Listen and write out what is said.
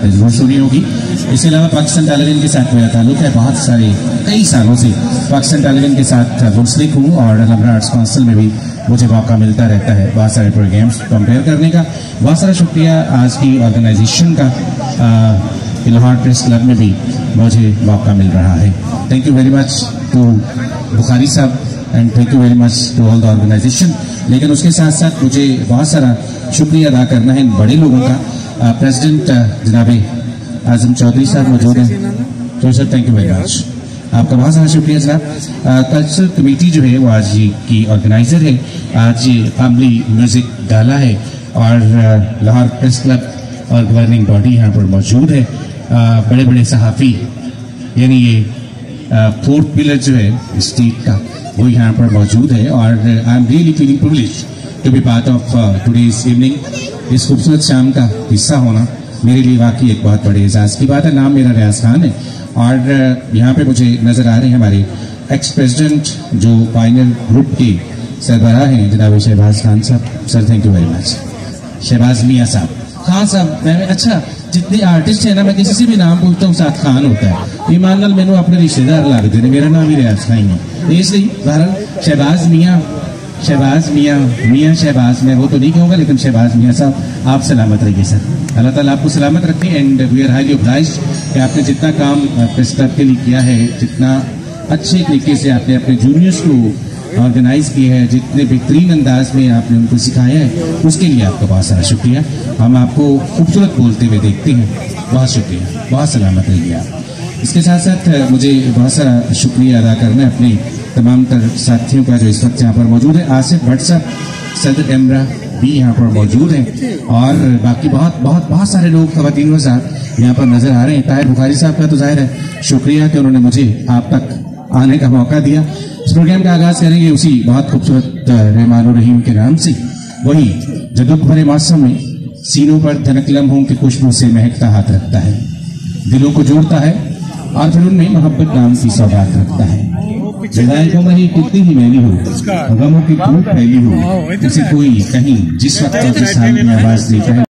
जरूर सुनी होगी। इसके अलावा पाकिस्तान टेलीविजन के साथ मेरा ताल्लुक है, बहुत सारे कई सालों से पाकिस्तान टेलीविजन के साथ मुंसलिक हूँ और लम्हा आर्ट्स काउंसिल में भी मुझे मौका मिलता रहता है बहुत सारे प्रोग्राम्स कंपेयर करने का। बहुत सारा शुक्रिया आज की ऑर्गेनाइजेशन का, लाहौर प्रेस क्लब में भी मुझे मौका मिल रहा है। Thank you very much to Bukhari साहब and thank you very much to all the organisation. लेकिन उसके साथ साथ मुझे बहुत सारा शुक्रिया अदा करना है इन बड़े लोगों का। प्रेसिडेंट जनाब आजम चौधरी साहब मौजूद हैं, तो sir thank you very much, आपका बहुत सारा शुक्रिया जनाब। कल्चरल कमेटी जो है वो आज की ऑर्गेनाइजर है, आज ये फैमिली म्यूजिक गाला है और लाहौर प्रेस क्लब और गवर्निंग बॉडी यहाँ पर मौजूद है। बड़े बड़े सहाफ़ी यानी ये फोर्थ पिलर जो है स्टेट का वो यहाँ पर मौजूद है और I am really feeling privileged to be part of today's evening. इस खूबसूरत शाम का हिस्सा होना मेरे लिए वाकई एक बहुत बड़े एजाज़ की बात है। नाम मेरा रियाज खान है और यहाँ पे मुझे नज़र आ रहे हैं हमारे एक्स प्रेसिडेंट जो पायनियर ग्रुप के सरबराह हैं जनाब शहबाज खान साहब। Sir thank you very much. Shahbaz मियाँ साहब, खान साहब, मैं अच्छा जितने आर्टिस्ट है ना मैं किसी से भी नाम पूछता हूँ साथ खान होता है। ईमान नाल मैंने अपने रिश्तेदार लगते हैं, मेरा नाम ही रियाज खान है। इसलिए बहरहाल शहबाज मियाँ मियाँ शहबाज, मैं वो तो नहीं कहूँगा लेकिन शहबाज मियाँ साहब आप सलामत रहिए सर, अल्लाह ताला आपको सलामत रखें। And we are highly obliged कि आपने जितना काम प्रेस क्लब के लिए किया है, जितना अच्छे तरीके से आपने अपने जूनियर्स को ऑर्गेनाइज किया है, जितने बेहतरीन अंदाज में आपने उनको सिखाया है, उसके लिए आपका बहुत सारा शुक्रिया। हम आपको खूबसूरत बोलते हुए देखते हैं, बहुत शुक्रिया, बहुत सलामत रहिए आप। इसके साथ साथ मुझे बहुत सारा शुक्रिया अदा करना है अपने तमाम तर साथियों का जो इस वक्त यहाँ पर मौजूद है। आसिफ भट्ट साहब, सदर एमरा भी यहाँ पर मौजूद हैं और बाकी बहुत सारे लोग ख़वातीन व साथ यहाँ पर नजर आ रहे हैं। ताहिर बुखारी साहब का तो जाहिर है शुक्रिया कि उन्होंने मुझे आप तक आने का मौका दिया। इस प्रोग्राम का आगाज करेंगे उसी बहुत खूबसूरत रहमान रहीम के नाम से। वही जो दुख भरे मौसम में सीनों पर धनक लम्हों की खुशबू से महकता हाथ रखता है, दिलों को जोड़ता है और फिर उनमें मोहब्बत नाम की सौगात रखता है। विदाई में कितनी ही मैली हो, गमों की धूप फैली हो, उसे कोई कहीं जिस वक्त आवाज देता है।